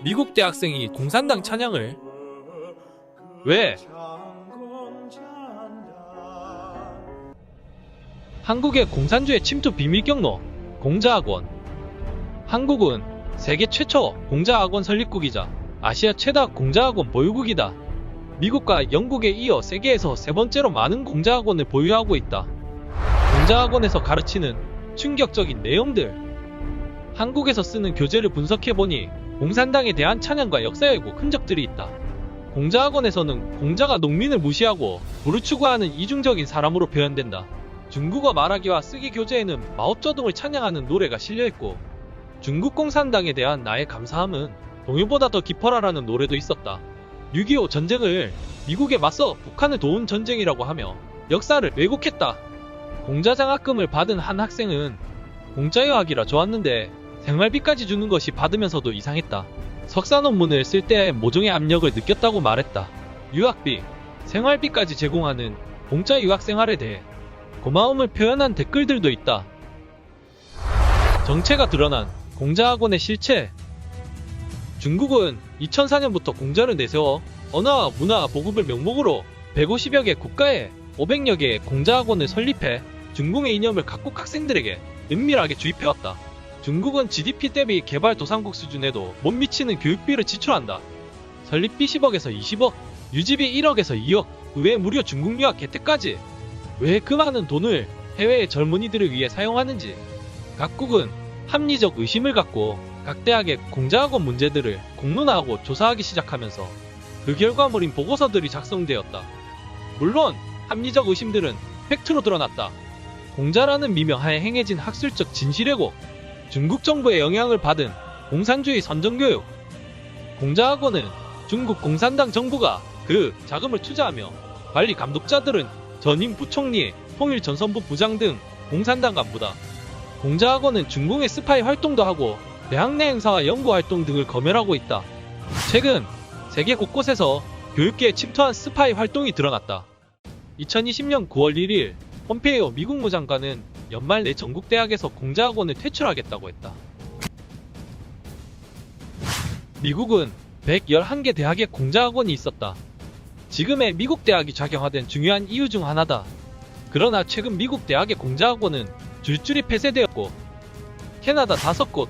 미국 대학생이 공산당 찬양을 왜? 한국의 공산주의 침투 비밀 경로 공자학원. 한국은 세계 최초 공자학원 설립국이자 아시아 최다 공자학원 보유국이다. 미국과 영국에 이어 세계에서 세 번째로 많은 공자학원을 보유하고 있다. 공자학원에서 가르치는 충격적인 내용들. 한국에서 쓰는 교재를 분석해보니 공산당에 대한 찬양과 역사 왜곡 흔적들이 있다. 공자학원에서는 공자가 농민을 무시하고 부를 추구하는 이중적인 사람으로 표현된다. 중국어 말하기와 쓰기 교재에는 마오쩌둥을 찬양하는 노래가 실려있고, 중국 공산당에 대한 나의 감사함은 동요보다 더 깊어라라는 노래도 있었다. 6.25 전쟁을 미국에 맞서 북한을 도운 전쟁이라고 하며 역사를 왜곡했다. 공자장학금을 받은 한 학생은 공짜유학이라 좋았는데 생활비까지 주는 것이 받으면서도 이상했다. 석사 논문을 쓸 때 모종의 압력을 느꼈다고 말했다. 유학비, 생활비까지 제공하는 공짜 유학생활에 대해 고마움을 표현한 댓글들도 있다. 정체가 드러난 공자학원의 실체. 중국은 2004년부터 공자를 내세워 언어와 문화 보급을 명목으로 150여 개 국가에 500여 개의 공자학원을 설립해 중국의 이념을 각국 학생들에게 은밀하게 주입해왔다. 중국은 GDP 대비 개발도상국 수준에도 못 미치는 교육비를 지출한다. 설립비 10억에서 20억, 유지비 1억에서 2억, 의외 무료 중국 유학 혜택까지. 왜 그 많은 돈을 해외의 젊은이들을 위해 사용하는지 각국은 합리적 의심을 갖고 각 대학의 공자학원 문제들을 공론화하고 조사하기 시작하면서 그 결과물인 보고서들이 작성되었다. 물론 합리적 의심들은 팩트로 드러났다. 공자라는 미명하에 행해진 학술적 진실왜곡, 중국 정부의 영향을 받은 공산주의 선전교육. 공자학원은 중국 공산당 정부가 그 자금을 투자하며 관리 감독자들은 전임 부총리, 통일전선부 부장 등 공산당 간부다. 공자학원은 중공의 스파이 활동도 하고 대학 내 행사와 연구활동 등을 검열하고 있다. 최근 세계 곳곳에서 교육계에 침투한 스파이 활동이 드러났다. 2020년 9월 1일 폼페이오 미국 무장관은 연말 내 전국 대학에서 공자학원을 퇴출하겠다고 했다. 미국은 111개 대학에 공자학원이 있었다. 지금의 미국 대학이 작용화된 중요한 이유 중 하나다. 그러나 최근 미국 대학의 공자학원은 줄줄이 폐쇄되었고, 캐나다 5곳,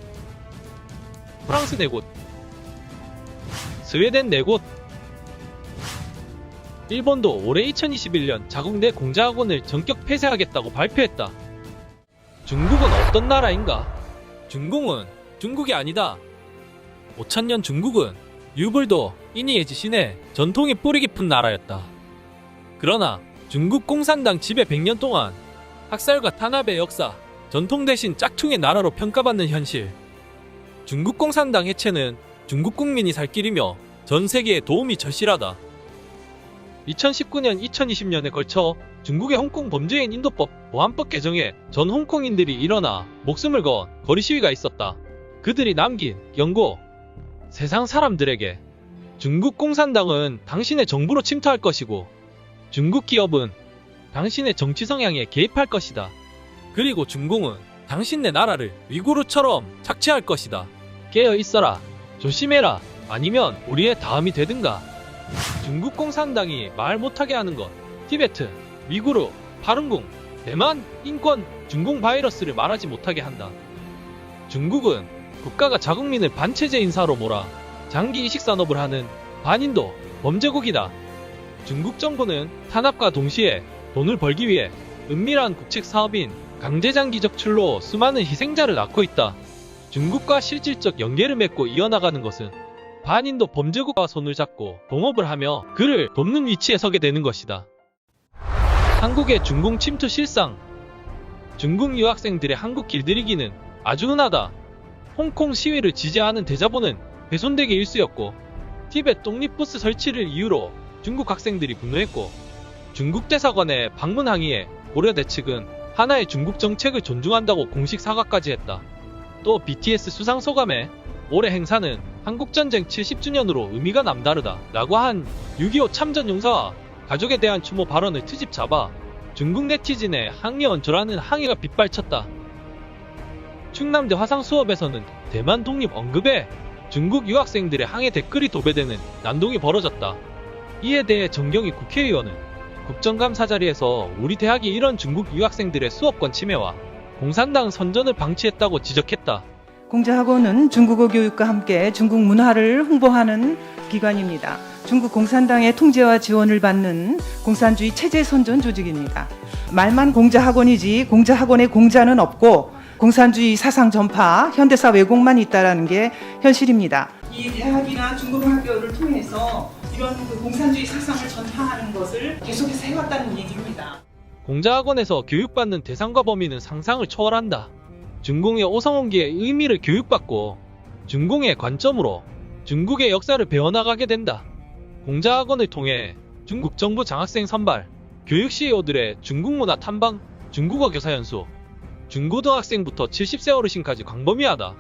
프랑스 4곳, 스웨덴 4곳, 일본도 올해 2021년 자국 내 공자학원을 전격 폐쇄하겠다고 발표했다. 중국은 어떤 나라인가? 중공은 중국이 아니다. 5000년 중국은 유불도, 인이에지 신의 전통이 뿌리 깊은 나라였다. 그러나 중국 공산당 지배 100년 동안 학살과 탄압의 역사, 전통 대신 짝퉁의 나라로 평가받는 현실. 중국 공산당 해체는 중국 국민이 살 길이며 전 세계에 도움이 절실하다. 2019년, 2020년에 걸쳐 중국의 홍콩 범죄인 인도법 보안법 개정에 전 홍콩인들이 일어나 목숨을 건 거리 시위가 있었다. 그들이 남긴 경고. 세상 사람들에게 중국 공산당은 당신의 정부로 침투할 것이고 중국 기업은 당신의 정치 성향에 개입할 것이다. 그리고 중공은 당신네 나라를 위구르처럼 착취할 것이다. 깨어 있어라. 조심해라. 아니면 우리의 다음이 되든가. 중국 공산당이 말 못하게 하는 것. 티베트, 위구르, 파룬궁, 대만, 인권, 중공 바이러스를 말하지 못하게 한다. 중국은 국가가 자국민을 반체제 인사로 몰아 장기 이식 산업을 하는 반인도 범죄국이다. 중국 정부는 탄압과 동시에 돈을 벌기 위해 은밀한 국책 사업인 강제장기 적출로 수많은 희생자를 낳고 있다. 중국과 실질적 연계를 맺고 이어나가는 것은 반인도 범죄국가와 손을 잡고 동업을 하며 그를 돕는 위치에 서게 되는 것이다. 한국의 중공 침투 실상. 중국 유학생들의 한국 길들이기는 아주 흔하다. 홍콩 시위를 지지하는 대자보는 훼손되기 일쑤였고, 티베트 독립부스 설치를 이유로 중국 학생들이 분노했고, 중국 대사관의 방문 항의에 고려대 측은 하나의 중국 정책을 존중한다고 공식 사과까지 했다. 또 BTS 수상소감에 올해 행사는 한국전쟁 70주년으로 의미가 남다르다 라고 한 6.25 참전용사와 가족에 대한 추모 발언을 트집 잡아 중국 네티즌의 항의 언저라는 항의가 빗발쳤다. 충남대 화상 수업에서는 대만 독립 언급에 중국 유학생들의 항해 댓글이 도배되는 난동이 벌어졌다. 이에 대해 정경희 국회의원은 국정감사 자리에서 우리 대학이 이런 중국 유학생들의 수업권 침해와 공산당 선전을 방치했다고 지적했다. 공자학원은 중국어 교육과 함께 중국 문화를 홍보하는 기관입니다. 중국 공산당의 통제와 지원을 받는 공산주의 체제 선전 조직입니다. 말만 공자학원이지 공자학원에 공자는 없고 공산주의 사상 전파, 현대사 왜곡만 있다는 게 현실입니다. 이 대학이나 중국 학교를 통해서 이런 공산주의 사상을 전파하는 것을 계속해서 해왔다는 얘기입니다. 공자학원에서 교육받는 대상과 범위는 상상을 초월한다. 중공의 오성원기의 의미를 교육받고 중공의 관점으로 중국의 역사를 배워나가게 된다. 공자학원을 통해 중국 정부 장학생 선발, 교육 CEO들의 중국 문화 탐방, 중국어 교사 연수, 중고등학생부터 70세 어르신까지 광범위하다.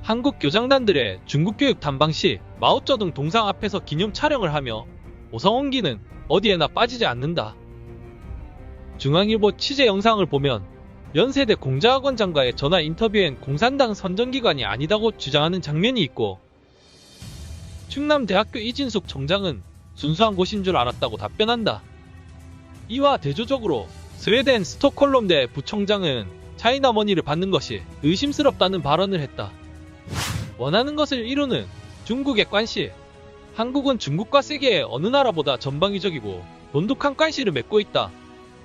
한국 교장단들의 중국 교육 탐방 시 마오쩌둥 동상 앞에서 기념 촬영을 하며 오성원기는 어디에나 빠지지 않는다. 중앙일보 취재 영상을 보면 연세대 공자학원장과의 전화 인터뷰엔 공산당 선전기관이 아니다고 주장하는 장면이 있고, 충남대학교 이진숙 총장은 순수한 곳인 줄 알았다고 답변한다. 이와 대조적으로 스웨덴 스톡홀름대 부총장은 차이나머니를 받는 것이 의심스럽다는 발언을 했다. 원하는 것을 이루는 중국의 관시. 한국은 중국과 세계의 어느 나라보다 전방위적이고 돈독한 관시를 맺고 있다.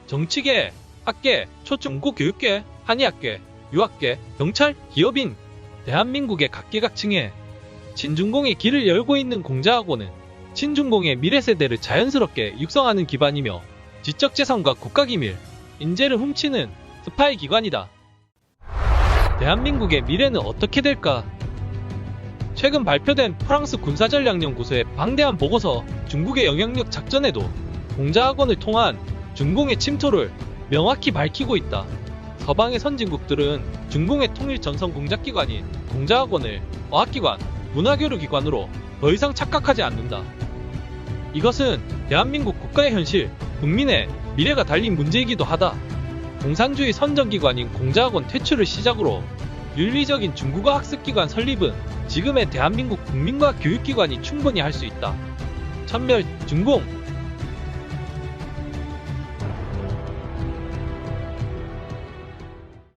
정치계, 학계, 초중고 교육계, 한의학계, 유학계, 경찰, 기업인, 대한민국의 각계각층에 친중공의 길을 열고 있는 공자학원은 친중공의 미래세대를 자연스럽게 육성하는 기반이며 지적재산과 국가기밀, 인재를 훔치는 스파이 기관이다. 대한민국의 미래는 어떻게 될까? 최근 발표된 프랑스 군사전략연구소의 방대한 보고서 중국의 영향력 작전에도 공자학원을 통한 중공의 침투를 명확히 밝히고 있다. 서방의 선진국들은 중공의 통일 전선 공작기관인 공자학원을 어학기관, 문화교류기관으로 더 이상 착각하지 않는다. 이것은 대한민국 국가의 현실, 국민의 미래가 달린 문제이기도 하다. 공산주의 선전기관인 공자학원 퇴출을 시작으로 윤리적인 중국어 학습기관 설립은 지금의 대한민국 국민과 교육기관이 충분히 할 수 있다. 천멸, 중공,